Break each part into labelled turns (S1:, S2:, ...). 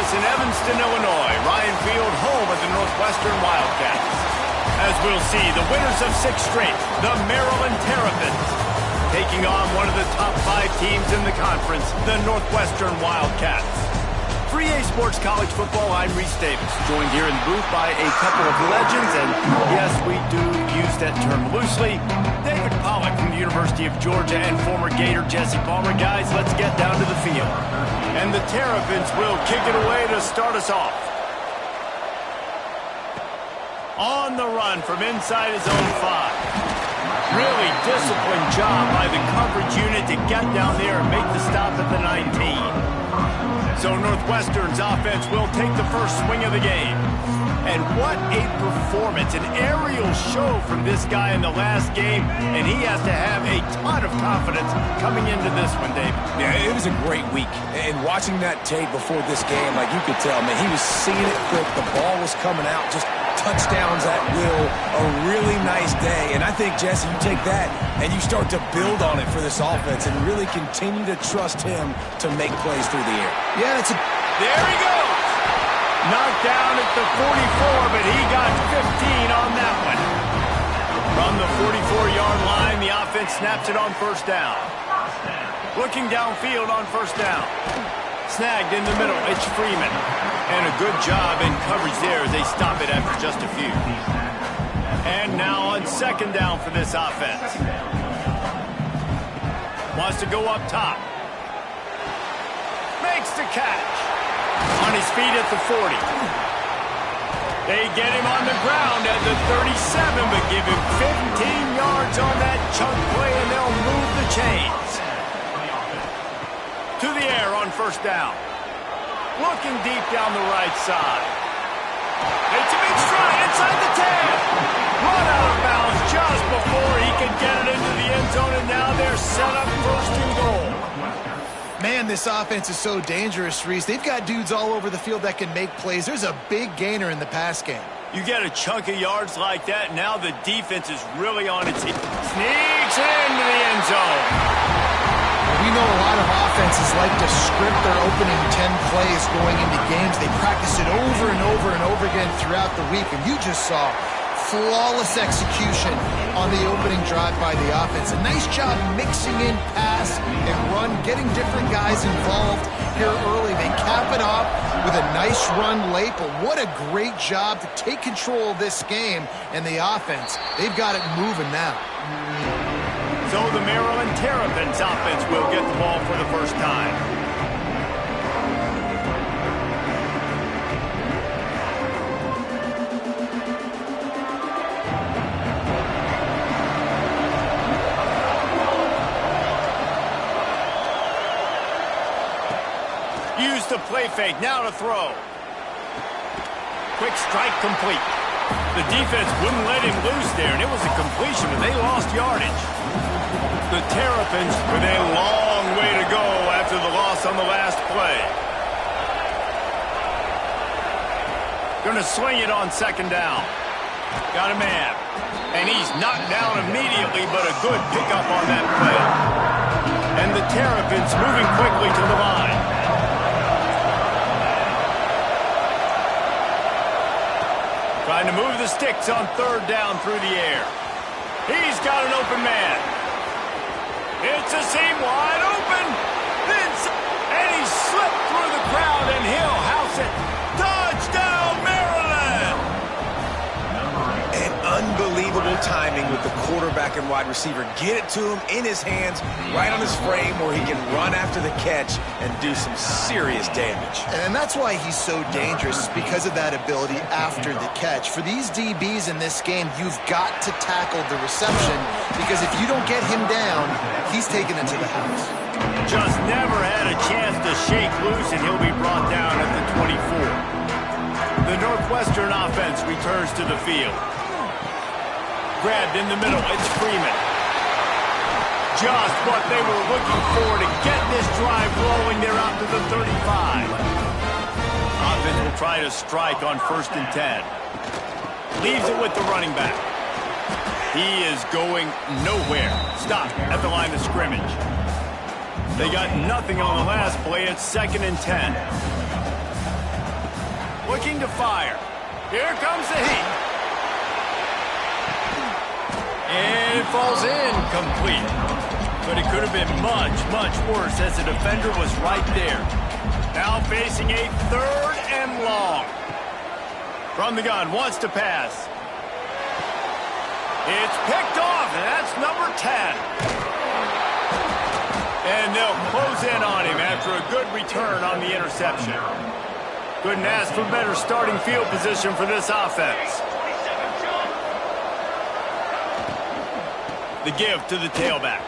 S1: place in Evanston, Illinois. Ryan Field, home of the Northwestern Wildcats. As we'll see, the winners of 6 straight, the Maryland Terrapins, taking on one of the top 5 teams in the conference, the Northwestern Wildcats. For EA Sports College Football, I'm Reese Davis, joined here in the booth by a couple of legends, and yes, we do use that term loosely. David Pollack from the University of Georgia and former Gator Jesse Palmer. Guys, let's get down to the field. And the Terrapins will kick it away to start us off. On the run from inside his own 5. Really disciplined job by the coverage unit to get down there and make the stop at the 19. So Northwestern's offense will take the first swing of the game. And what a performance, an aerial show from this guy in the last game, and he has to have a ton of confidence coming into this one, David.
S2: Yeah, it was a great week. And watching that tape before this game, like you could tell, man, he was seeing it quick. The ball was coming out, just touchdowns at will. A really nice day. And I think, Jesse, you take that and you start to build on it for this offense and really continue to trust him to make plays through the air.
S1: Yeah, there he goes. Knocked down at the 44, but he got 15 on that one. From the 44-yard line, the offense snaps it on first down. Looking downfield on first down. Snagged in the middle, it's Freeman. And a good job in coverage there as they stop it after just a few. And now on second down for this offense. Wants to go up top. Makes the catch. On his feet at the 40. They get him on the ground at the 37, but give him 15 yards on that chunk play, and they'll move the chains. To the air on first down. Looking deep down the right side. It's a big stride inside the 10. Run out of bounds just before he can get it into the end zone, and now they're set up first and goal.
S3: Man, this offense is so dangerous, Reese. They've got dudes all over the field that can make plays. There's a big gainer in the pass game.
S1: You get a chunk of yards like that, now the defense is really on its heels. Sneaks into the end zone.
S3: We know a lot of offenses like to script their opening 10 plays going into games. They practice it over and over and over again throughout the week, and you just saw flawless execution on the opening drive by the offense. A nice job mixing in pass and run, getting different guys involved here early. They cap it off with a nice run late, but what a great job to take control of this game and the offense. They've got it moving now.
S1: So the Maryland Terrapins offense will get the ball for the first time. Use the play fake, now to throw. Quick strike complete. The defense wouldn't let him loose there, and it was a completion, but they lost yardage. The Terrapins with a long way to go after the loss on the last play. Gonna swing it on second down. Got a man. And he's knocked down immediately, but a good pickup on that play. And the Terrapins moving quickly to the line. Trying to move the sticks on third down through the air. He's got an open man. It's a seam wide open. And he slipped through the crowd, and he'll house it. Touchdown, Maryland!
S2: And unbelievable timing with the quarterback and wide receiver. Get it to him in his hands, right on his frame, where he can run after the catch and do some serious damage.
S3: And that's why he's so dangerous, because of that ability after the catch. For these DBs in this game, you've got to tackle the reception, because if you don't get him down, he's taking it to the house.
S1: Just never had a chance to shake loose, and he'll be brought down at the 24. The Northwestern offense returns to the field. Grabbed in the middle, it's Freeman. Just what they were looking for to get this drive rolling. They're out to the 35. Offense will try to strike on 1st and 10. Leaves it with the running back. He is going nowhere. Stop at the line of scrimmage. They got nothing on the last play. It's 2nd and 10. looking to fire. Here comes the heat. And it falls in complete. But it could have been much, much worse as the defender was right there. Now facing a 3rd and long. From the gun, wants to pass. It's picked off, and that's number 10. And they'll close in on him after a good return on the interception. Couldn't ask for better starting field position for this offense. The give to the tailback.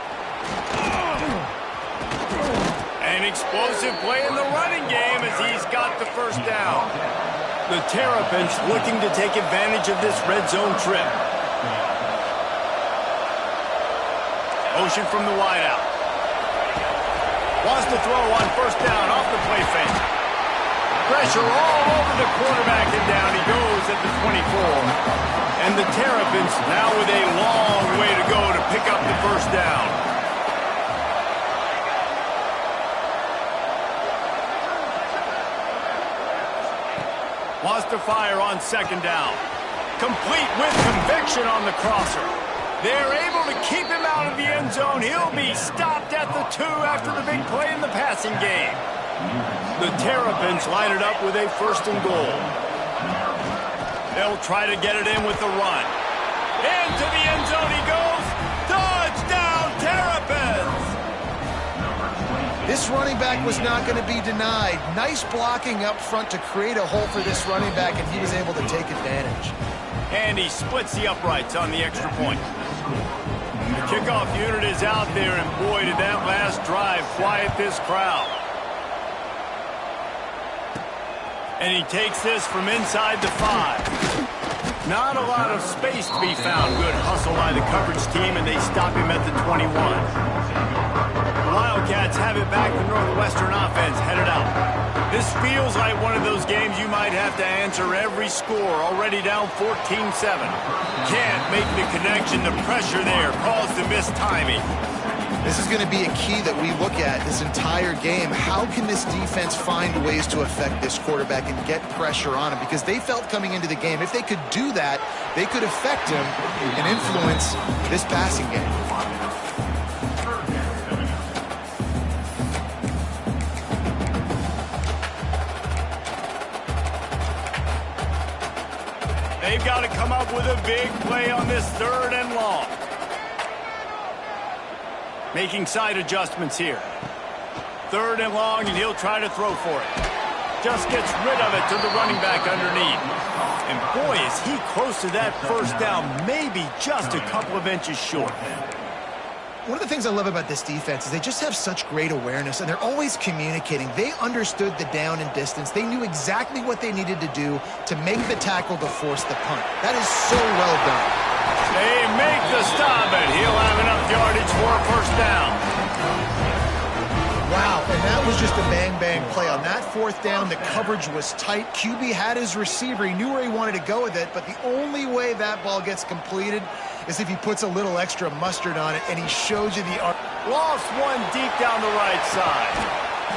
S1: An explosive play in the running game as he's got the first down. The Terrapins looking to take advantage of this red zone trip. Motion from the wideout. Wants to throw on first down off the play fake. Pressure all over the quarterback, and down he goes at the 24. And the Terrapins now with a long way to go to pick up the first down. Wants to fire on second down. Complete with conviction on the crosser. They're able to keep him out of the end zone. He'll be stopped at the 2 after the big play in the passing game. The Terrapins line it up with a 1st and goal. They'll try to get it in with the run. Into the end zone he goes. Touchdown, Terrapins!
S3: This running back was not going to be denied. Nice blocking up front to create a hole for this running back, and he was able to take advantage.
S1: And he splits the uprights on the extra point. The kickoff unit is out there, and boy, did that last drive quiet this crowd. And he takes this from inside the 5. Not a lot of space to be found. Good hustle by the coverage team, and they stop him at the 21. The Wildcats have it back. The Northwestern offense headed out. This feels like one of those games you might have to answer every score. Already down 14-7. Can't make the connection. The pressure there caused the missed timing.
S3: This is going to be a key that we look at this entire game. How can this defense find ways to affect this quarterback and get pressure on him? Because they felt coming into the game, if they could do that, they could affect him and influence this passing game.
S1: They've got to come up with a big play on this 3rd and long. Making side adjustments here. 3rd and long, and he'll try to throw for it. Just gets rid of it to the running back underneath. And boy, is he close to that first down, maybe just a couple of inches short.
S3: One of the things I love about this defense is they just have such great awareness, and they're always communicating. They understood the down and distance. They knew exactly what they needed to do to make the tackle to force the punt. That is so well done.
S1: They make the stop, and he'll have enough yardage for a first down.
S3: Wow, and that was just a bang-bang play. On that 4th down, the coverage was tight. QB had his receiver. He knew where he wanted to go with it, but the only way that ball gets completed is if he puts a little extra mustard on it, and he shows you the arc.
S1: Lost one deep down the right side.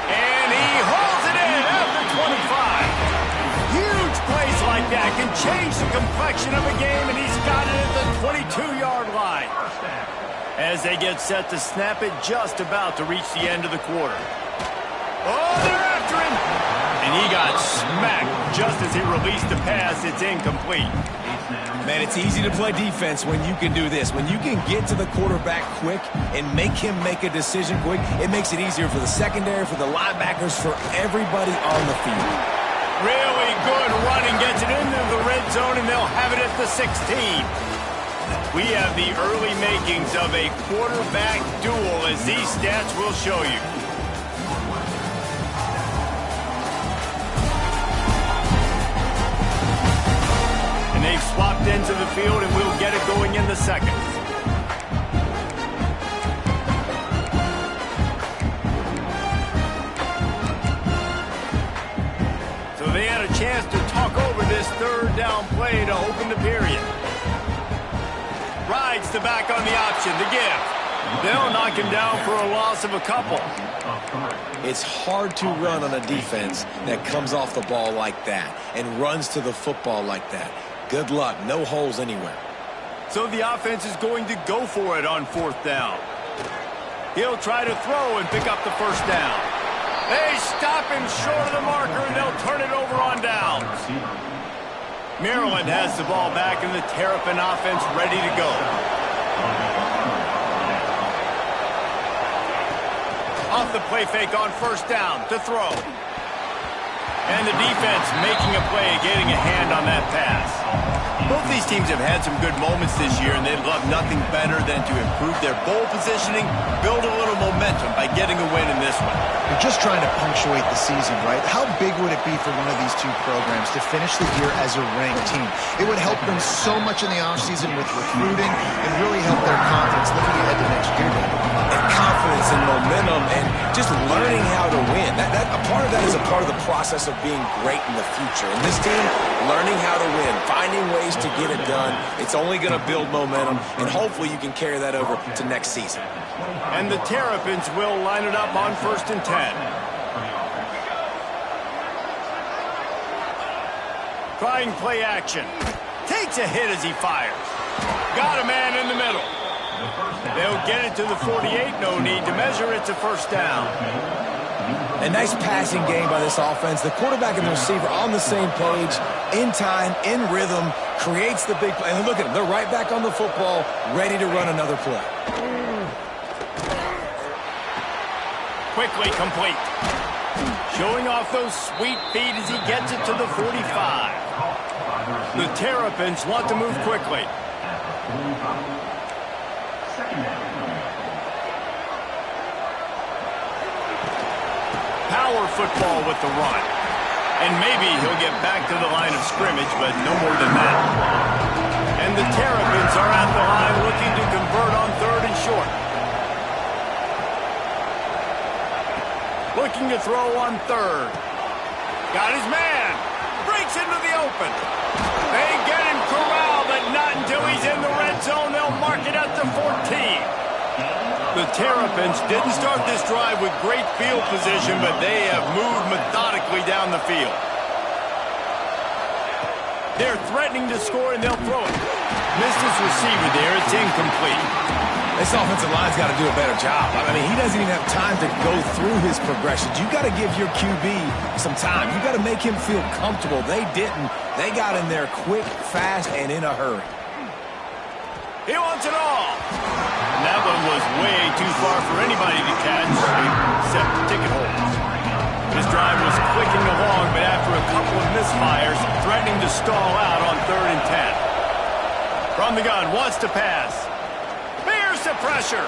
S1: And he hauls it in at the 25. Huge plays like that can change the complexion of a game, and he's got it at the 22-yard line. As they get set to snap it, just about to reach the end of the quarter. Oh, they're after him! And he got smacked just as he released the pass. It's incomplete.
S2: Man, it's easy to play defense when you can do this. When you can get to the quarterback quick and make him make a decision quick, it makes it easier for the secondary, for the linebackers, for everybody on the field.
S1: Really good running, gets it into the red zone, and they'll have it at the 16. We have the early makings of a quarterback duel, as these stats will show you. And they've swapped into the field, and we'll get it going in the second. So they had a chance to talk over this 3rd down play to open the period. Rides the back on the option, the give. They'll knock him down for a loss of a couple.
S2: It's hard to run on a defense that comes off the ball like that and runs to the football like that. Good luck. No holes anywhere.
S1: So the offense is going to go for it on 4th down. He'll try to throw and pick up the first down. They stop him short of the marker, and they'll turn it over on downs. Maryland has the ball back, and the Terrapin offense ready to go. Off the play fake on 1st down to throw. And the defense making a play, getting a hand on that pass. Both these teams have had some good moments this year, and they'd love nothing better than to improve their bowl positioning, build a little momentum by getting a win in this one.
S3: They're just trying to punctuate the season, right? How big would it be for one of these two programs to finish the year as a ranked team? It would help them so much in the offseason with recruiting and really help their confidence looking ahead to next year.
S2: And confidence and momentum and just learning how to win. A part of that is a part of the process of being great in the future. And this team, learning how to win, finding ways to get it done. It's only going to build momentum, and hopefully you can carry that over to next season.
S1: And the Terrapins will line it up on 1st and 10. Trying play action. Takes a hit as he fires. Got a man in the middle. They'll get it to the 48. No need to measure. It's a 1st down.
S2: A nice passing game by this offense. The quarterback and the receiver on the same page, in time, in rhythm, creates the big play. And look at them. They're right back on the football, ready to run another play.
S1: Quickly complete. Showing off those sweet feet as he gets it to the 45. The Terrapins want to move quickly. Power football with the run. And maybe he'll get back to the line of scrimmage, but no more than that. And the Terrapins are at the line looking to convert on 3rd and short. Looking to throw on 3rd. Got his man. Breaks into the open. They get him corralled, but not until he's in the red zone. They'll mark it at the 14. The Terrapins didn't start this drive with great field position, but they have moved methodically down the field. They're threatening to score, and they'll throw it. Missed his receiver there. It's incomplete.
S2: This offensive line's got to do a better job. I mean, he doesn't even have time to go through his progressions. You got to give your QB some time. You got to make him feel comfortable. They didn't. They got in there quick, fast, and in a hurry.
S1: He wants it all. And that one was way too far for anybody to catch, except ticket holders. This drive was clicking along, but after a couple of misfires, threatening to stall out on 3rd and 10. From the gun, wants to pass. Bears the pressure.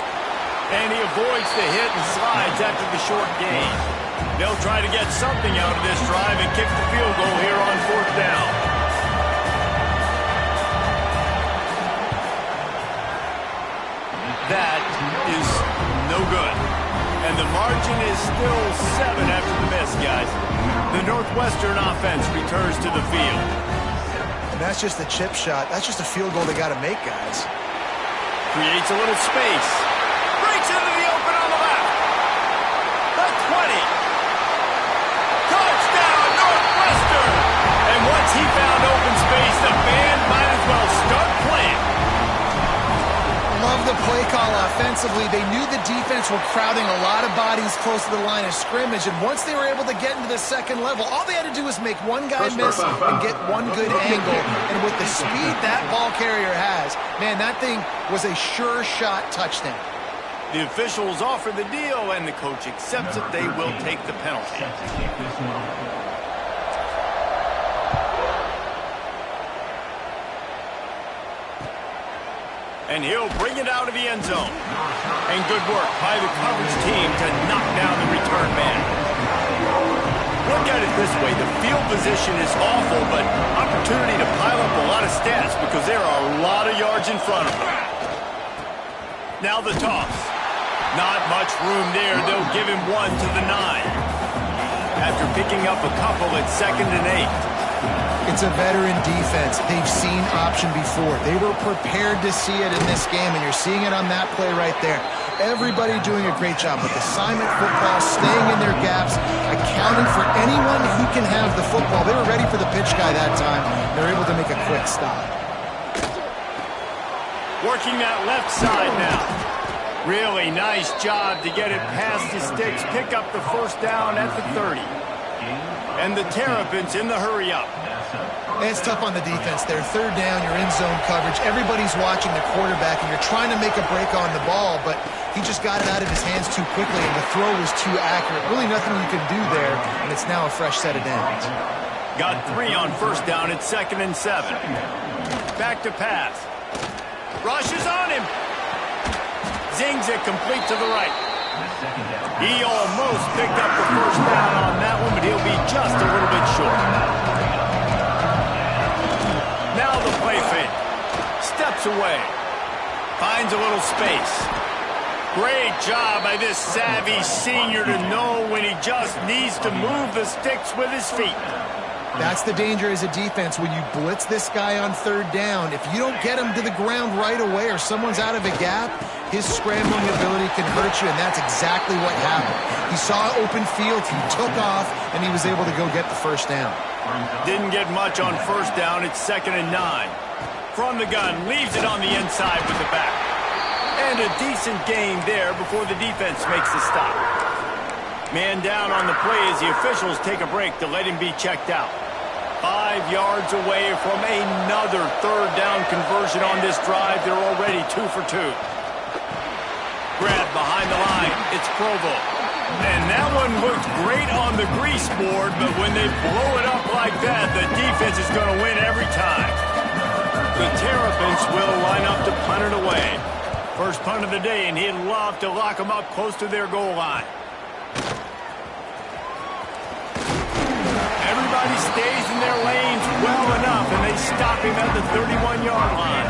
S1: And he avoids the hit and slides after the short gain. They'll try to get something out of this drive and kick the field goal here on 4th down. That is no good. And the margin is still 7 after the miss, guys. The Northwestern offense returns to the field.
S3: And that's just a chip shot. That's just a field goal they got to make, guys.
S1: Creates a little space. Breaks into the open on the left. The 20. Touchdown, Northwestern! And once he found open space, the band might as well start playing.
S3: Love the play call offensively. They knew the defense were crowding a lot of bodies close to the line of scrimmage, and once they were able to get into the 2nd level, all they had to do was make one guy miss and get one good angle. And with the speed that ball carrier has, man, that thing was a sure shot touchdown.
S1: The officials offer the deal, and the coach accepts it. They will take the penalty. And he'll bring it out of the end zone. And good work by the coverage team to knock down the return man. Look at it this way. The field position is awful, but opportunity to pile up a lot of stats because there are a lot of yards in front of them. Now the toss. Not much room there. They'll give him 1 to the 9. After picking up a couple at 2nd and 8.
S3: It's a veteran defense. They've seen option before. They were prepared to see it in this game, and you're seeing it on that play right there. Everybody doing a great job with assignment football, staying in their gaps, accounting for anyone who can have the football. They were ready for the pitch guy that time. They're able to make a quick stop.
S1: Working that left side now. Really nice job to get it past the sticks, pick up the first down at the 30. And the Terrapins in the hurry-up.
S3: It's tough on the defense there. Third down, you're in zone coverage. Everybody's watching the quarterback, and you're trying to make a break on the ball, but he just got it out of his hands too quickly, and the throw was too accurate. Really nothing you can do there, and it's now a fresh set of downs.
S1: Got 3 on first down. It's 2nd and 7. Back to pass. Rushes on him. Zings it complete to the right. He almost picked up the first down on that one, but he'll be just a little bit short. Now the play fake. Steps away. Finds a little space. Great job by this savvy senior to know when he just needs to move the sticks with his feet.
S3: That's the danger as a defense when you blitz this guy on third down. If you don't get him to the ground right away or someone's out of a gap, his scrambling ability can hurt you, and that's exactly what happened. He saw open field, he took off, and he was able to go get the first down.
S1: Didn't get much on first down. It's 2nd and 9. From the gun, leaves it on the inside with the back. And a decent gain there before the defense makes the stop. Man down on the play as the officials take a break to let him be checked out. 5 yards away from another third down conversion on this drive. They're already 2 for 2. Grab behind the line. It's Provo. And that one looked great on the grease board, but when they blow it up like that, the defense is going to win every time. The Terrapins will line up to punt it away. First punt of the day, and he'd love to lock them up close to their goal line. Everybody stays in their lanes well enough, and they stop him at the 31-yard line.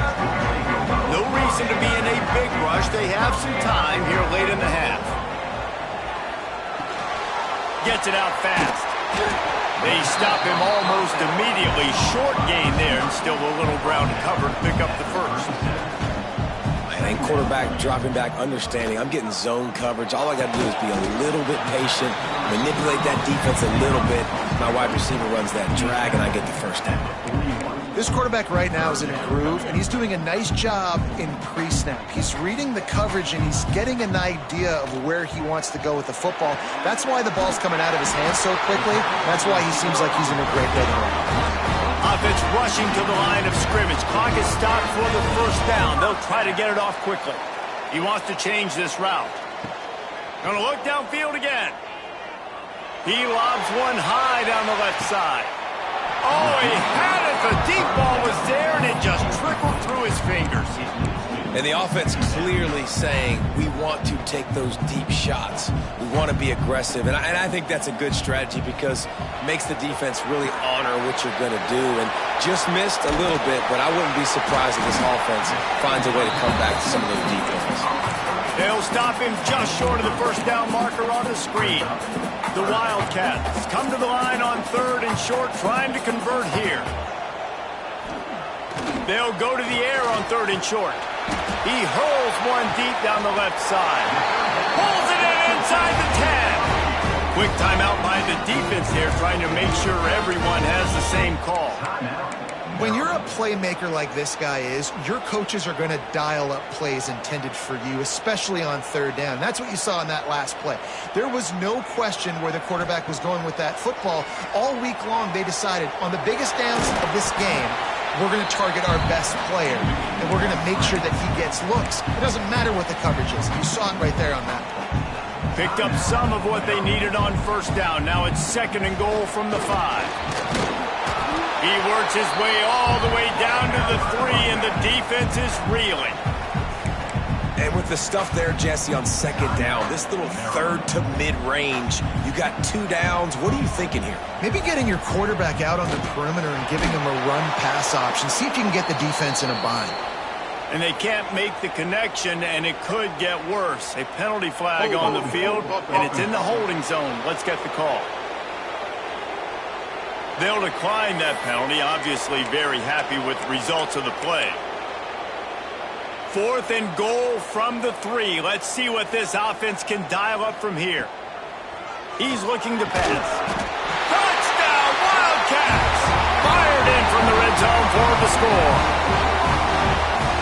S1: No reason to be in a big rush. They have some time here late in the half. Gets it out fast. They stop him almost immediately. Short gain there, and still a little ground to cover to pick up the first.
S2: I think quarterback dropping back, understanding I'm getting zone coverage. All I got to do is be a little bit patient, manipulate that defense a little bit. My wide receiver runs that drag, and I get the first down.
S3: This quarterback right now is in a groove, and he's doing a nice job in pre-snap. He's reading the coverage, and he's getting an idea of where he wants to go with the football. That's why the ball's coming out of his hands so quickly. That's why he seems like he's in a great rhythm.
S1: Offense rushing to the line of scrimmage. Clock is stopped for the first down. They'll try to get it off quickly. He wants to change this route. Going to look downfield again. He lobs one high down the left side. Oh, he had it. The deep ball was there, and it just trickled through his fingers.
S2: And the offense clearly saying, we want to take those deep shots. We want to be aggressive. And I think that's a good strategy because it makes the defense really honor what you're going to do. And just missed a little bit, but I wouldn't be surprised if this offense finds a way to come back to some of those deep ones.
S1: They'll stop him just short of the first down marker on the screen. The Wildcats come to the line on 3rd and short, trying to convert here. They'll go to the air on 3rd and short. He hurls one deep down the left side. Pulls it in inside the 10. Quick timeout by the defense here, trying to make sure everyone has the same call.
S3: When you're a playmaker like this guy is, your coaches are going to dial up plays intended for you, especially on 3rd down. That's what you saw in that last play. There was no question where the quarterback was going with that football. All week long, they decided on the biggest downs of this game, we're going to target our best player, and we're going to make sure that he gets looks. It doesn't matter what the coverage is. You saw it right there on that play.
S1: Picked up some of what they needed on first down. Now it's 2nd and goal from the 5. He works his way all the way down to the 3, and the defense is reeling.
S2: And with the stuff there, Jesse, on 2nd down, this little 3rd to mid-range, you got 2 downs. What are you thinking here?
S3: Maybe getting your quarterback out on the perimeter and giving him a run-pass option. See if you can get the defense in a bind.
S1: And they can't make the connection, and it could get worse. A penalty flag on the field, and it's in the holding zone. Let's get the call. They'll decline that penalty, obviously very happy with the results of the play. 4th and goal from the 3. Let's see what this offense can dial up from here. He's looking to pass. Touchdown, Wildcats! Fired in from the red zone for the score.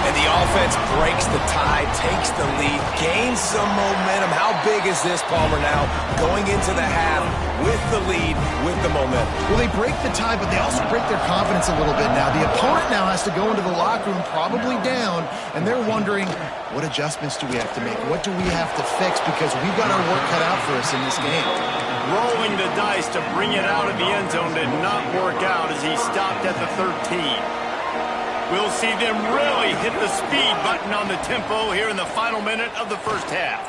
S2: And the offense breaks the tie, takes the lead, gains some momentum. How big is this, Palmer, now? Going into the half with the lead, with the momentum.
S3: Well, they break the tie, but they also break their confidence a little bit now. The opponent now has to go into the locker room, probably down, and they're wondering, what adjustments do we have to make? What do we have to fix? Because we've got our work cut out for us in this game.
S1: Rolling the dice to bring it out of the end zone did not work out as he stopped at the 13. We'll see them really hit the speed button on the tempo here in the final minute of the first half.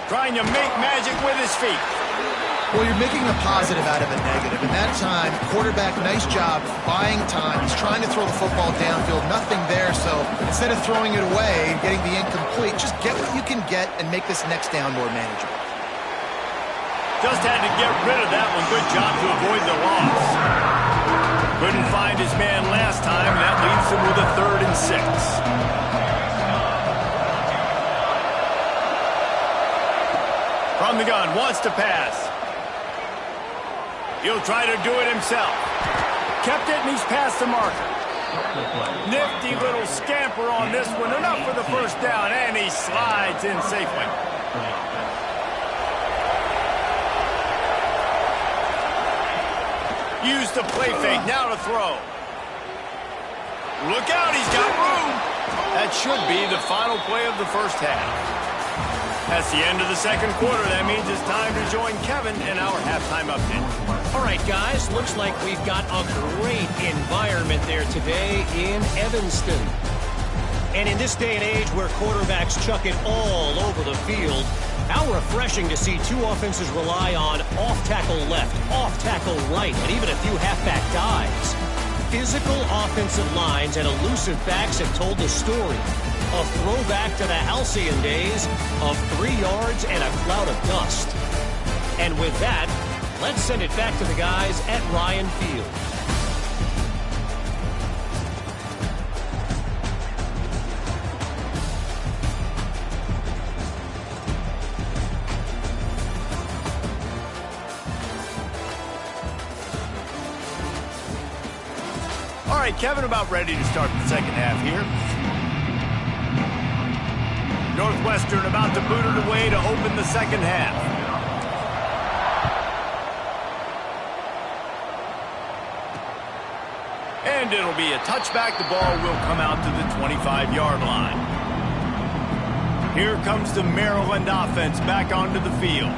S1: Trying to make magic with his feet.
S3: Well, you're making a positive out of a negative. In that time, quarterback, nice job, buying time. He's trying to throw the football downfield, nothing there. So instead of throwing it away and getting the incomplete, just get what you can get and make this next down more manageable.
S1: Just had to get rid of that one. Good job to avoid the loss. Couldn't find his man last time, and that leaves him with a 3rd and 6. From the gun, wants to pass. He'll try to do it himself. Kept it, and he's past the marker. Nifty little scamper on this one. Enough for the first down, and he slides in safely. Use the play fake, now to throw. Look out, he's got room. That should be the final play of the first half. That's the end of the second quarter. That means it's time to join Kevin in our halftime update.
S4: All right, guys, looks like we've got a great environment there today in Evanston. And in this day and age where quarterbacks chuck it all over the field, how refreshing to see two offenses rely on off-tackle left, off-tackle right, and even a few halfback dives. Physical offensive lines and elusive backs have told the story. A throwback to the halcyon days of 3 yards and a cloud of dust. And with that, let's send it back to the guys at Ryan Field.
S1: All right, Kevin, about ready to start the second half here. Northwestern about to boot it away to open the second half. And it'll be a touchback. The ball will come out to the 25-yard line. Here comes the Maryland offense back onto the field.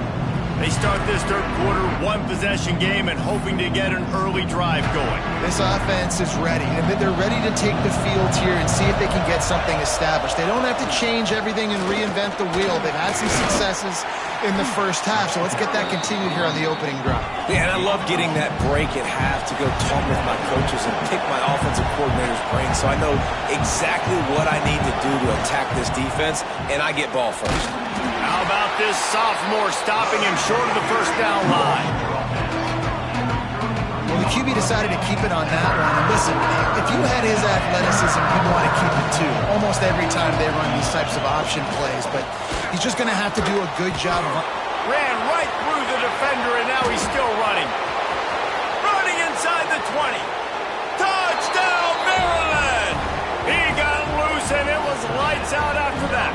S1: They start this third quarter one-possession game and hoping to get an early drive going.
S3: This offense is ready. They're ready to take the field here and see if they can get something established. They don't have to change everything and reinvent the wheel. They've had some successes in the first half, so let's get that continued here on the opening drive.
S2: Yeah, and I love getting that break at half to go talk with my coaches and pick my offensive coordinator's brain so I know exactly what I need to do to attack this defense, and I get ball first.
S1: How about this sophomore stopping him short of the first down line?
S3: Well, the QB decided to keep it on that one. And listen, if you had his athleticism, you'd want to keep it too. Almost every time they run these types of option plays, but he's just going to have to do a good job of...
S1: Ran right through the defender, and now he's still running. Running inside the 20. Touchdown, Maryland! He got loose, and it was lights out after that.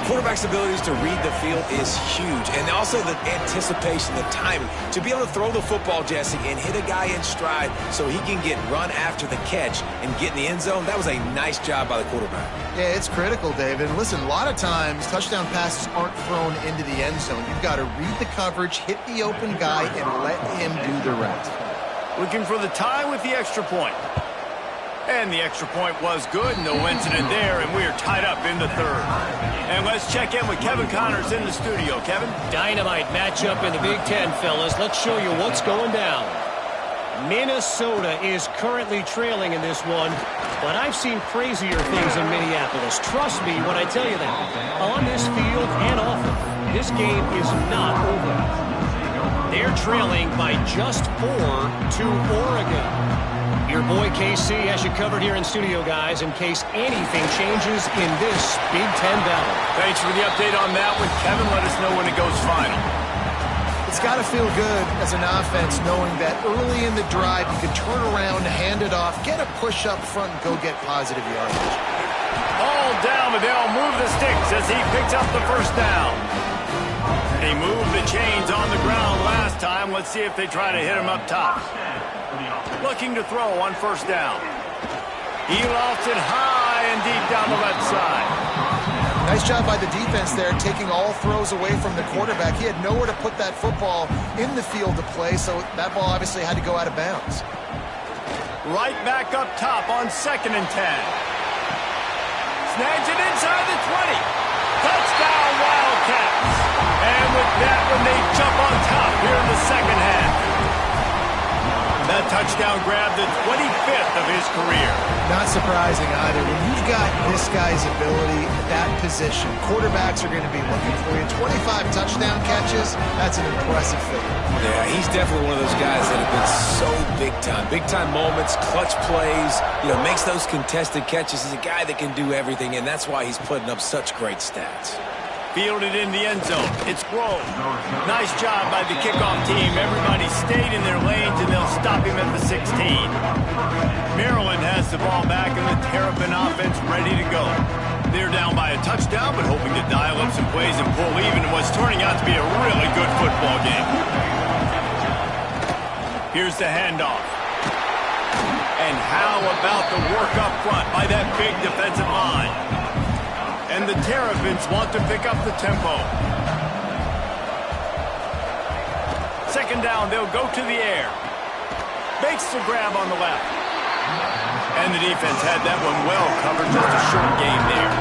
S2: Quarterback's abilities to read the field is huge, and also the anticipation, the timing. To be able to throw the football, Jesse, and hit a guy in stride so he can get run after the catch and get in the end zone, that was a nice job by the quarterback.
S3: Yeah, it's critical, David. And listen, a lot of times, touchdown passes aren't thrown into the end zone. You've got to read the coverage, hit the open guy, and let him do the rest.
S1: Looking for the tie with the extra point. And the extra point was good, no incident there, and we are tied up in the third. And let's check in with Kevin Connors in the studio. Kevin?
S4: Dynamite matchup in the Big Ten, fellas. Let's show you what's going down. Minnesota is currently trailing in this one, but I've seen crazier things in Minneapolis. Trust me when I tell you that. On this field and off it, this game is not over. They're trailing by just 4 to Oregon. Your boy KC has you covered here in studio, guys, in case anything changes in this Big Ten battle.
S1: Thanks for the update on that one, Kevin. Let us know when it goes final.
S3: It's got to feel good as an offense knowing that early in the drive you can turn around, hand it off, get a push up front, and go get positive yardage.
S1: All down, but they'll move the sticks as he picks up the first down. They moved the chains on the ground last time. Let's see if they try to hit him up top. Looking to throw on first down. He lost it high and deep down the left side.
S3: Nice job by the defense there, taking all throws away from the quarterback. He had nowhere to put that football in the field to play, so that ball obviously had to go out of bounds.
S1: Right back up top on 2nd and 10. Snags it inside the 20. Touchdown, Wildcats. And with that one, they jump on top here in the second half. That touchdown grabbed the 25th of his career.
S3: Not surprising either. When you've got this guy's ability at that position, quarterbacks are going to be looking for you. 25 touchdown catches, that's an impressive thing.
S2: Yeah, he's definitely one of those guys that have been so big time. Big time moments, clutch plays, makes those contested catches. He's a guy that can do everything, and that's why he's putting up such great stats.
S1: Fielded in the end zone. It's Grove. Nice job by the kickoff team. Everybody stayed in their lanes, and they'll stop him at the 16. Maryland has the ball back, and the Terrapin offense ready to go. They're down by a touchdown, but hoping to dial up some plays and pull even in what's turning out to be a really good football game. Here's the handoff. And how about the work up front by that big defensive line? And the Terrapins want to pick up the tempo. 2nd down, they'll go to the air. Makes the grab on the left. And the defense had that one well covered, just a short game there.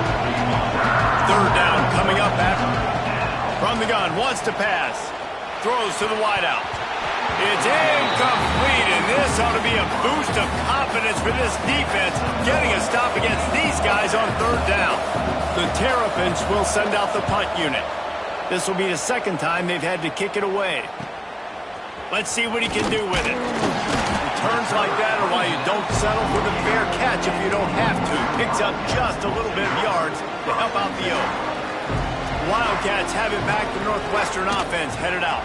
S1: 3rd down coming up from the gun, wants to pass. Throws to the wideout. It's incomplete, and this ought to be a boost of confidence for this defense, getting a stop against these guys on 3rd down. The Terrapins will send out the punt unit. This will be the 2nd time they've had to kick it away. Let's see what he can do with it. Returns like that are why you don't settle for the fair catch if you don't have to. Picks up just a little bit of yards to help out the O. Wildcats have it back. The Northwestern offense headed out.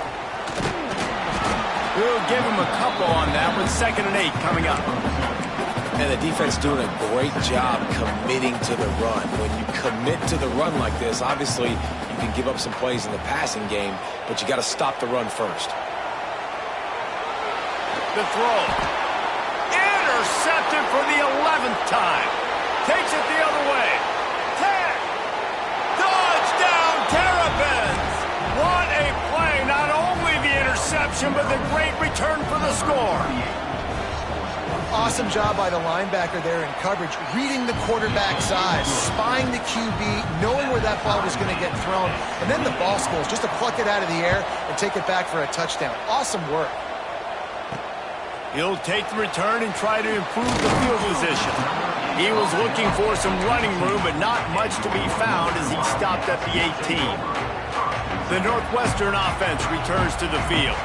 S1: We'll give him a couple on that with 2nd and 8 coming up.
S2: And the defense doing a great job committing to the run. When you commit to the run like this, obviously you can give up some plays in the passing game, but you got to stop the run first.
S1: The throw. Intercepted for the 11th time. Takes it the other way. Tag. Touchdown, Terrapins. What a play. Not only the interception, but the great return for the score.
S3: Awesome job by the linebacker there in coverage, reading the quarterback's eyes, spying the QB, knowing where that ball was going to get thrown, and then the ball scores, just to pluck it out of the air and take it back for a touchdown. Awesome work.
S1: He'll take the return and try to improve the field position. He was looking for some running room, but not much to be found as he stopped at the 18. The Northwestern offense returns to the field.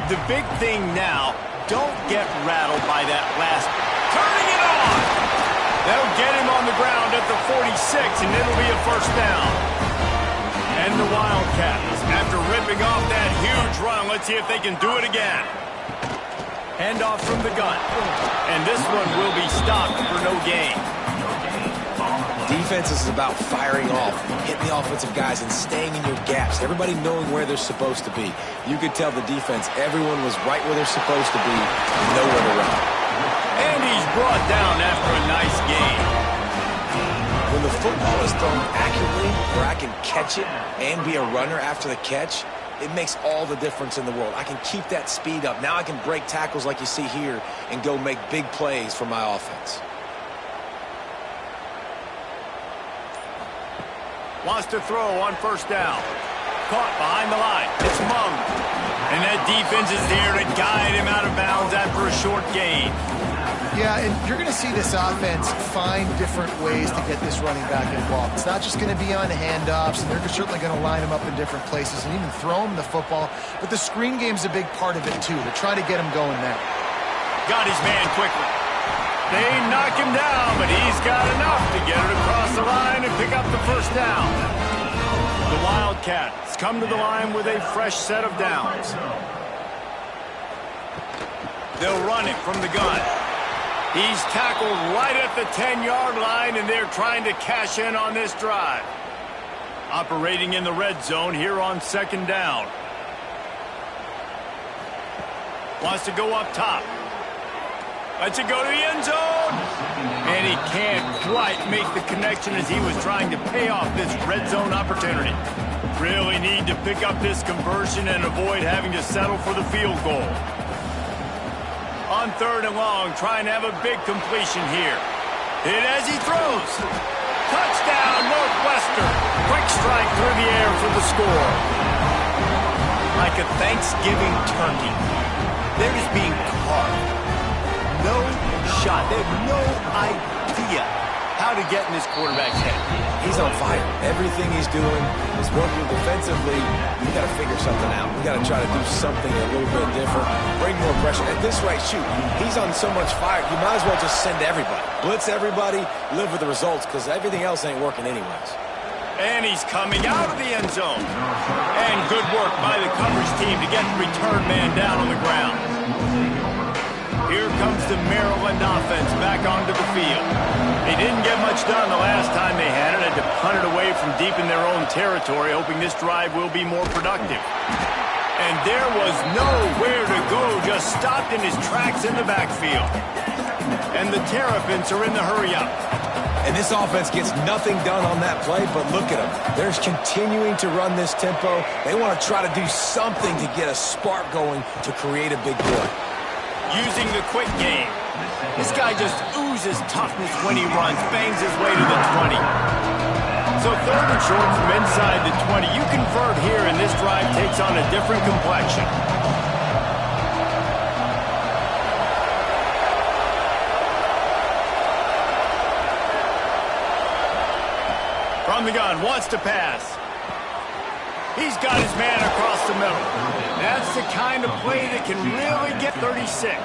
S1: The big thing now, don't get rattled by that last. Turning it on! They'll get him on the ground at the 46, and it'll be a 1st down. And the Wildcats, after ripping off that huge run, let's see if they can do it again. Handoff from the gun. And this one will be stopped for no gain.
S2: Defense is about firing off, hitting the offensive guys, and staying in your gaps. Everybody knowing where they're supposed to be. You could tell the defense, everyone was right where they're supposed to be, nowhere to run.
S1: And he's brought down after a nice game.
S2: When the football is thrown accurately, where I can catch it and be a runner after the catch, it makes all the difference in the world. I can keep that speed up. Now I can break tackles like you see here and go make big plays for my offense.
S1: Wants to throw on 1st down. Caught behind the line. It's Mung. And that defense is there to guide him out of bounds after a short gain.
S3: Yeah, and you're going to see this offense find different ways to get this running back involved. It's not just going to be on handoffs, and they're certainly going to line him up in different places and even throw him the football. But the screen game's a big part of it, too, to try to get him going there.
S1: Got his man quickly. They knock him down, but he's got enough to get it across the line and pick up the first down. The Wildcats come to the line with a fresh set of downs. They'll run it from the gun. He's tackled right at the 10-yard line, and they're trying to cash in on this drive. Operating in the red zone here on second down. Wants to go up top. Lets it go to the end zone. And he can't quite make the connection as he was trying to pay off this red zone opportunity. Really need to pick up this conversion and avoid having to settle for the field goal. On third and long, trying to have a big completion here. Hit as he throws. Touchdown, Northwestern. Quick strike through the air for the score. Like a Thanksgiving turkey. They're just being carved. No shot. They have no idea how to get in this quarterback's head.
S2: He's on fire. Everything he's doing is working defensively. We got to figure something out. We got to try to do something a little bit different. Bring more pressure. At this rate, shoot, he's on so much fire. You might as well just send everybody. Blitz everybody, live with the results, because everything else ain't working anyways.
S1: And he's coming out of the end zone. And good work by the coverage team to get the return man down on the ground. Here comes the Maryland offense back onto the field. They didn't get much done the last time they had it. Had to punt it away from deep in their own territory, hoping this drive will be more productive. And there was nowhere to go, just stopped in his tracks in the backfield. And the Terrapins are in the hurry-up.
S2: And this offense gets nothing done on that play, but look at them. They're continuing to run this tempo. They want to try to do something to get a spark going to create a big play.
S1: Using the quick game. This guy just oozes toughness when he runs, bangs his way to the 20. So third and short from inside the 20. You convert here, and this drive takes on a different complexion. From the gun, wants to pass. He's got his man across the middle. That's the kind of play that can really get 36.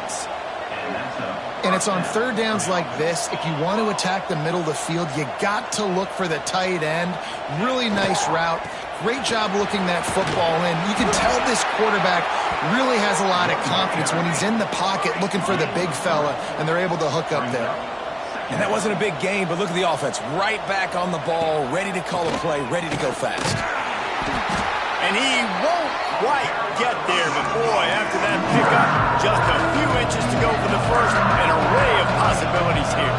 S3: And it's on third downs like this. If you want to attack the middle of the field, you got to look for the tight end. Really nice route. Great job looking that football in. You can tell this quarterback really has a lot of confidence when he's in the pocket looking for the big fella, and they're able to hook up there.
S2: And that wasn't a big gain, but look at the offense. Right back on the ball, ready to call a play, ready to go fast.
S1: And he won't quite get there, but boy, after that pickup, just a few inches to go for the first. An array of possibilities here.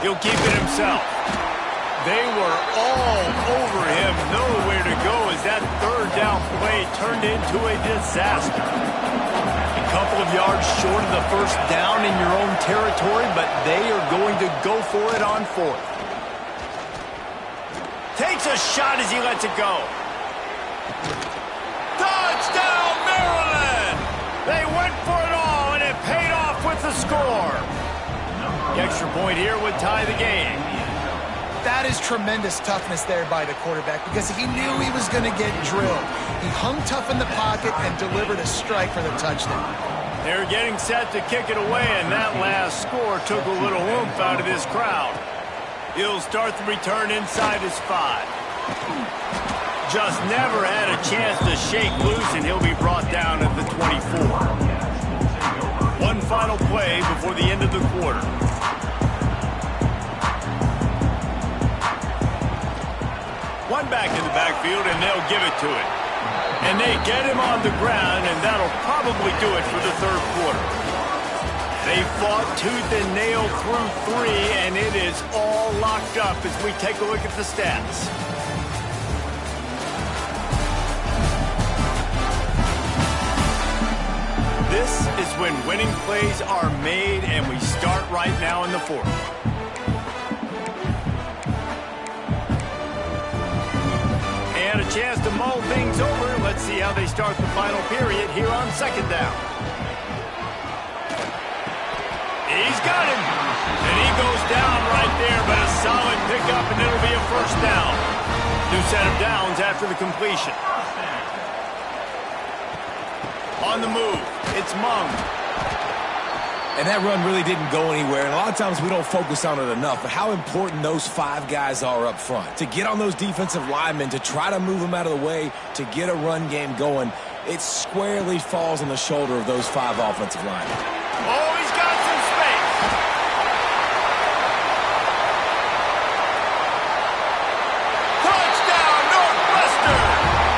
S1: He'll keep it himself. They were all over him, nowhere to go as that third down play turned into a disaster. A couple of yards short of the first down in your own territory, but they are going to go for it on fourth. Takes a shot as he lets it go. Touchdown, Maryland! They went for it all, and it paid off with the score. The extra point here would tie the game.
S3: That is tremendous toughness there by the quarterback because he knew he was going to get drilled. He hung tough in the pocket and delivered a strike for the touchdown.
S1: They're getting set to kick it away, and that last score took a little oomph out of this crowd. He'll start the return inside his 5. Just never had a chance to shake loose, and he'll be brought down at the 24. One final play before the end of the quarter. One back in the backfield, and they'll give it to it. And they get him on the ground, and that'll probably do it for the third quarter. They fought tooth and nail through 3, and it is all locked up as we take a look at the stats. This is when winning plays are made, and we start right now in the fourth. And a chance to mull things over. Let's see how they start the final period here on second down. got him. And he goes down right there, but a solid pickup, and it'll be a first down. New set of downs after the completion. On the move, it's Mung.
S2: And that run really didn't go anywhere, and a lot of times we don't focus on it enough, but how important those 5 guys are up front. To get on those defensive linemen, to try to move them out of the way, to get a run game going, it squarely falls on the shoulder of those 5 offensive linemen.
S1: Oh, he's got some space. Touchdown, Northwestern!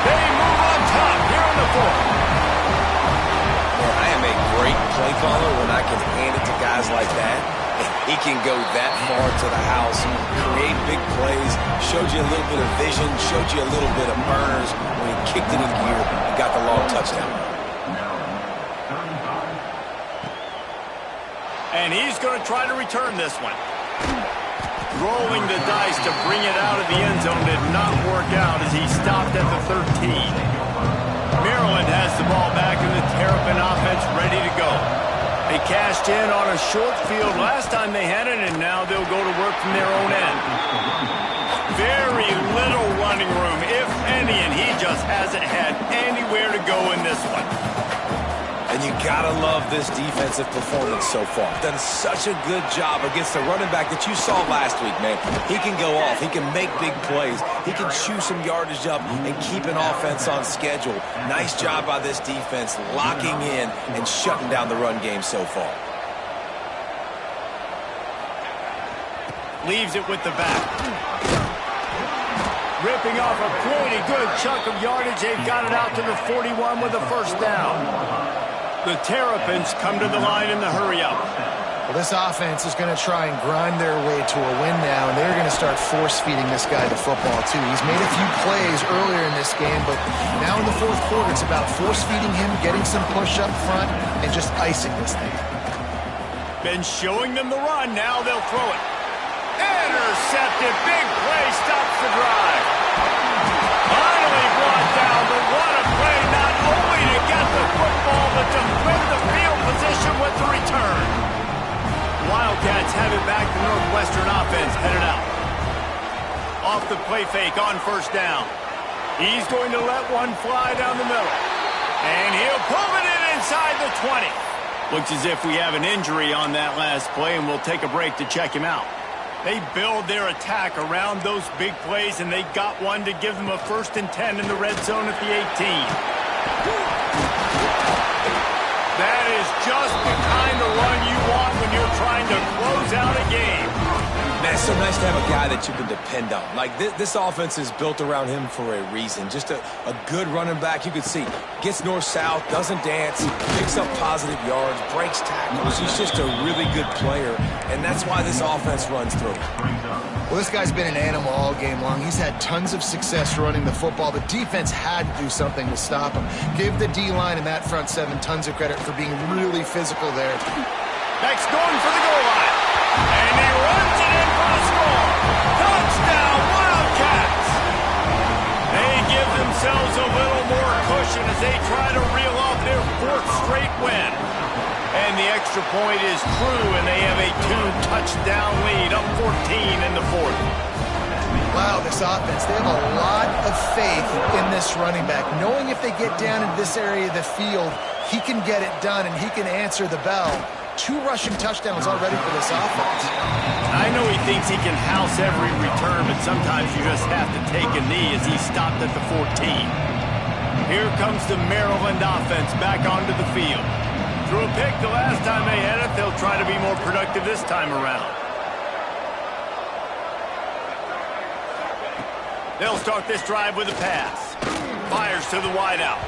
S1: They move on top here in the 4th.
S2: I am a great play caller when I can hand it to guys like that. He can go that far to the house, create big plays, showed you a little bit of vision, showed you a little bit of burners. When he kicked it in gear, he got the long touchdown.
S1: And he's going to try to return this one. Rolling the dice to bring it out of the end zone did not work out as he stopped at the 13. Maryland has the ball back and the Terrapin offense ready to go. They cashed in on a short field last time they had it, and now they'll go to work from their own end. Very little running room, if any, and he just hasn't had anywhere to go in this one.
S2: And you gotta love this defensive performance so far. Done such a good job against the running back that you saw last week, man. He can go off. He can make big plays. He can chew some yardage up and keep an offense on schedule. Nice job by this defense locking in and shutting down the run game so far.
S1: Leaves it with the back. Ripping off a pretty good chunk of yardage. They've got it out to the 41 with a first down. The Terrapins come to the line in the hurry-up.
S3: Well, this offense is going to try and grind their way to a win now, and they're going to start force-feeding this guy the football, too. He's made a few plays earlier in this game, but now in the 4th quarter, it's about force-feeding him, getting some push up front, and just icing this thing.
S1: Been showing them the run. Now they'll throw it. Intercepted. Big play stops the drive. Finally brought down, but what a play, not only to get the football, but to win the field position with the return. Wildcats have it back. The Northwestern offense headed out. Off the play fake on first down. He's going to let one fly down the middle. And he'll pull it in inside the 20. Looks as if we have an injury on that last play, and we'll take a break to check him out. They build their attack around those big plays, and they got one to give them a 1st and 10 in the red zone at the 18. That is just the kind of run you want when you're trying to close out a game.
S2: Man, it's so nice to have a guy that you can depend on. Like, this offense is built around him for a reason. Just a good running back. You can see, gets north-south, doesn't dance, picks up positive yards, breaks tackles. He's just a really good player, and that's why this offense runs through.
S3: Well, this guy's been an animal all game long. He's had tons of success running the football. The defense had to do something to stop him. Give the D-line and that front 7 tons of credit for being really physical there.
S1: Next, going for the goal line. And he runs it in for the score. Touchdown, Wildcats! They give themselves a little more cushion as they try to reel off their 4th straight win. And the extra point is true, and they have a 2-touchdown lead, up 14 in the 4th.
S3: Wow, this offense, they have a lot of faith in this running back. Knowing if they get down into this area of the field, he can get it done, and he can answer the bell. 2 rushing touchdowns already for this offense.
S1: I know he thinks he can house every return, but sometimes you just have to take a knee as he stopped at the 14. Here comes the Maryland offense back onto the field. Threw a pick the last time they had it. They'll try to be more productive this time around. They'll start this drive with a pass. Fires to the wideout.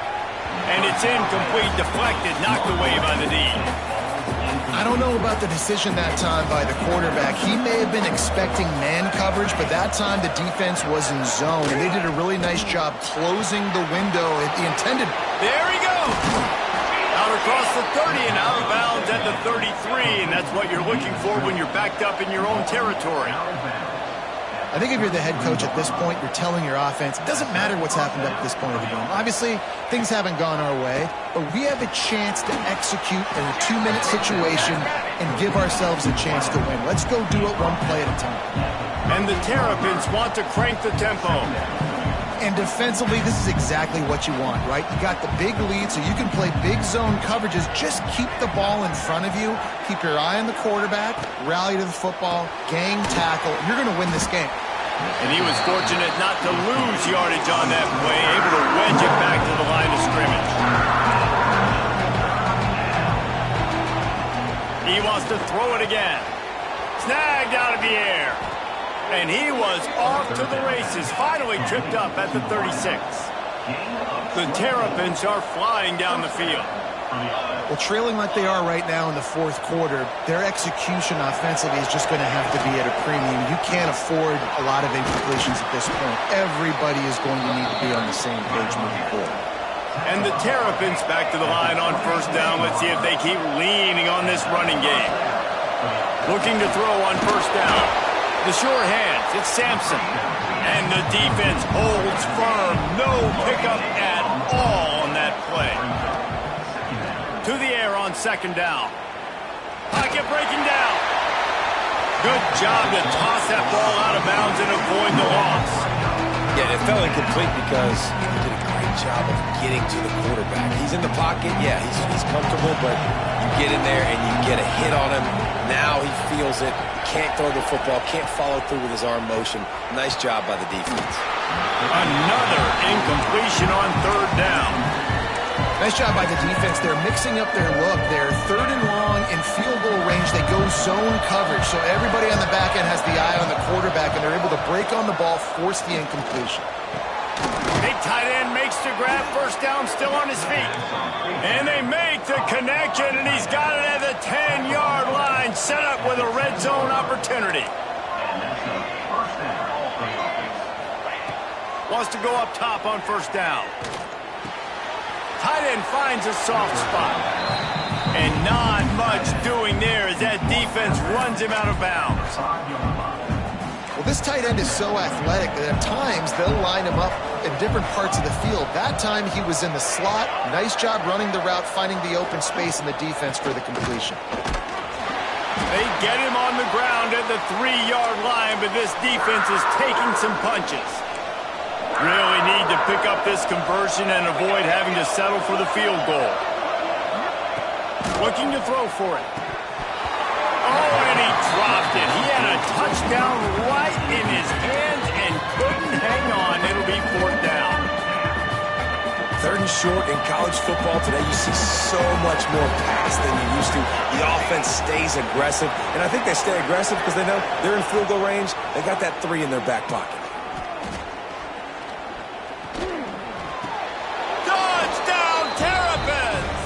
S1: And it's incomplete, deflected, knocked away by the D.
S3: I don't know about the decision that time by the quarterback. He may have been expecting man coverage, but that time the defense was in zone, and they did a really nice job closing the window at the intended.
S1: There he goes! Out across the 30 and out of bounds at the 33, and that's what you're looking for when you're backed up in your own territory.
S3: I think if you're the head coach at this point, you're telling your offense, it doesn't matter what's happened up to this point of the game. Obviously, things haven't gone our way, but we have a chance to execute in a 2-minute situation and give ourselves a chance to win. Let's go do it one play at a time.
S1: And the Terrapins want to crank the tempo.
S3: And defensively, this is exactly what you want, right? You got the big lead, so you can play big zone coverages. Just keep the ball in front of you. Keep your eye on the quarterback. Rally to the football. Gang tackle. You're going to win this game.
S1: And he was fortunate not to lose yardage on that play, able to wedge it back to the line of scrimmage. He wants to throw it again. Snagged out of the air. And he was off to the races, finally tripped up at the 36. The Terrapins are flying down the field.
S3: Well, trailing like they are right now in the fourth quarter, their execution offensively is just going to have to be at a premium. You can't afford a lot of incompletions at this point. Everybody is going to need to be on the same page moving forward.
S1: And the Terrapins back to the line on first down. Let's see if they keep leaning on this running game. Looking to throw on first down. The sure hands, it's Sampson. And the defense holds firm. No pickup at all on that play. To the air on second down. Pocket breaking down. Good job to toss that ball out of bounds and avoid the loss.
S2: Yeah, it fell incomplete because he did a great job of getting to the quarterback. He's in the pocket, yeah, he's comfortable, but you get in there and you get a hit on him. Now he feels it. Can't throw the football, can't follow through with his arm motion. Nice job by the defense.
S1: Another incompletion on third down.
S3: Nice job by the defense. They're mixing up their look. They're third and long in field goal range. They go zone coverage. So everybody on the back end has the eye on the quarterback, and they're able to break on the ball, force the incompletion.
S1: Big tight end makes the grab. First down, still on his feet. And they make the connection, and he's got it at the 10-yard line, set up with a red zone opportunity. Wants to go up top on first down. Tight end finds a soft spot. And not much doing there as that defense runs him out of bounds.
S3: Well, this tight end is so athletic that at times they'll line him up in different parts of the field. That time he was in the slot. Nice job running the route, finding the open space in the defense for the completion.
S1: They get him on the ground at the 3-yard line, but this defense is taking some punches. Really need to pick up this conversion and avoid having to settle for the field goal. Looking to throw for it. Oh, and he dropped it. He had a touchdown right in his hands and couldn't hang on. It'll be fourth down.
S2: Third and short in college football today, you see so much more pass than you used to. The offense stays aggressive, and I think they stay aggressive because they know they're in field goal range. They got that 3 in their back pocket.
S1: Touchdown, Terrapins!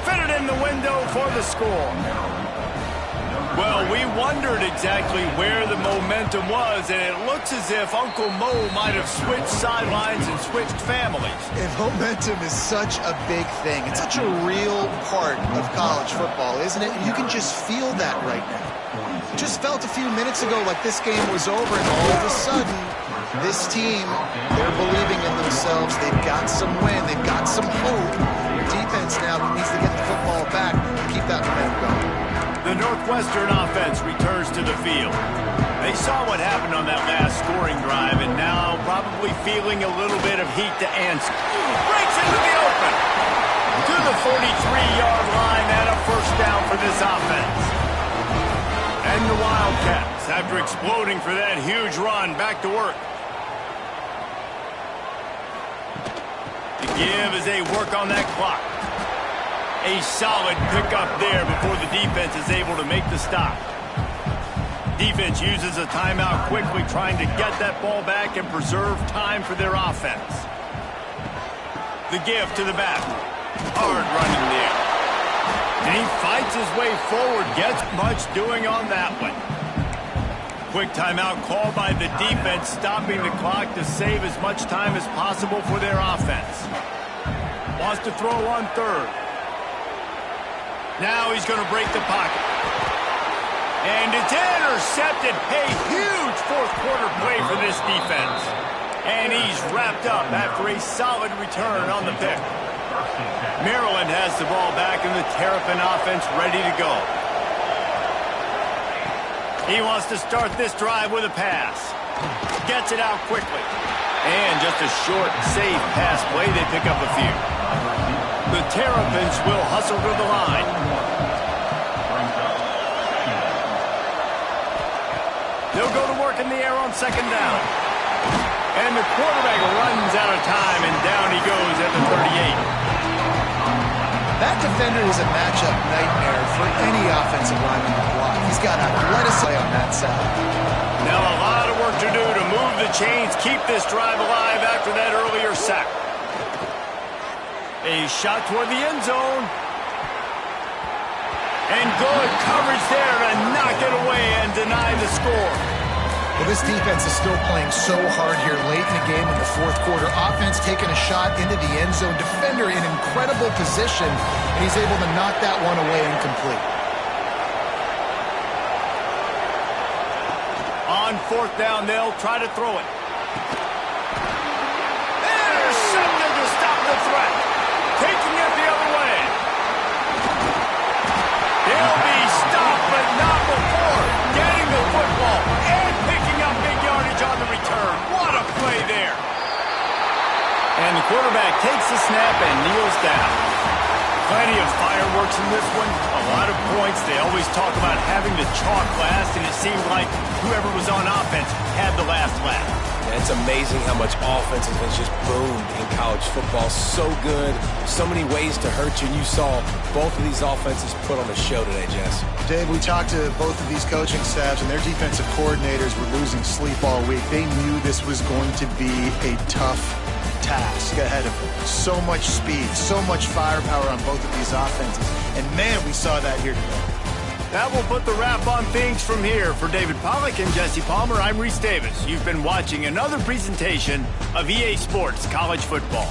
S1: Fitted in the window for the score. Well, we wondered exactly where the momentum was, and it looks as if Uncle Mo might have switched sidelines and switched families.
S3: And momentum is such a big thing. It's such a real part of college football, isn't it? And you can just feel that right now. Just felt a few minutes ago like this game was over, and all of a sudden, this team, they're believing in themselves. They've got some win. They've got some hope. Defense now needs to get the football back and keep that momentum going.
S1: The Northwestern offense returns to the field. They saw what happened on that last scoring drive, and now probably feeling a little bit of heat to answer. Breaks into the open. To the 43-yard line and a first down for this offense. And the Wildcats, after exploding for that huge run, back to work. The give as they work on that clock. A solid pickup there before the defense is able to make the stop. Defense uses a timeout quickly, trying to get that ball back and preserve time for their offense. The give to the back. Hard running there. And he fights his way forward, gets much doing on that one. Quick timeout called by the defense, stopping the clock to save as much time as possible for their offense. Wants to throw on third. Now he's going to break the pocket. And it's intercepted. A huge fourth quarter play for this defense. And he's wrapped up after a solid return on the pick. Maryland has the ball back and the Terrapin offense ready to go. He wants to start this drive with a pass. Gets it out quickly. And just a short, safe pass play. They pick up a few. The Terrapins will hustle to the line. They'll go to work in the air on second down. And the quarterback runs out of time, and down he goes at the 38.
S3: That defender is a matchup nightmare for any offensive lineman to block. He's got athleticism on that side.
S1: Now a lot of work to do to move the chains, keep this drive alive after that earlier sack. A shot toward the end zone. And good coverage there to knock it away and deny the score.
S3: Well, this defense is still playing so hard here late in the game in the fourth quarter. Offense taking a shot into the end zone. Defender in incredible position, and he's able to knock that one away incomplete.
S1: On fourth down, they'll try to throw it. Intercepted to stop the threat. Taking it the other way. They'll be stopped, but not before getting the football and picking up big yardage on the return. What a play there. And the quarterback takes the snap and kneels down. Plenty of fireworks in this one. A lot of points. They always talk about having the chalk last, and it seemed like whoever was on offense had the last laugh.
S2: It's amazing how much offense has just boomed in college football. So good. So many ways to hurt you. And you saw both of these offenses put on a show today, Jess.
S3: Dave, we talked to both of these coaching staffs, and their defensive coordinators were losing sleep all week. They knew this was going to be a tough task ahead of them. So much speed, so much firepower on both of these offenses. And, man, we saw that here today.
S1: That will put the wrap on things from here. For David Pollack and Jesse Palmer, I'm Reese Davis. You've been watching another presentation of EA Sports College Football.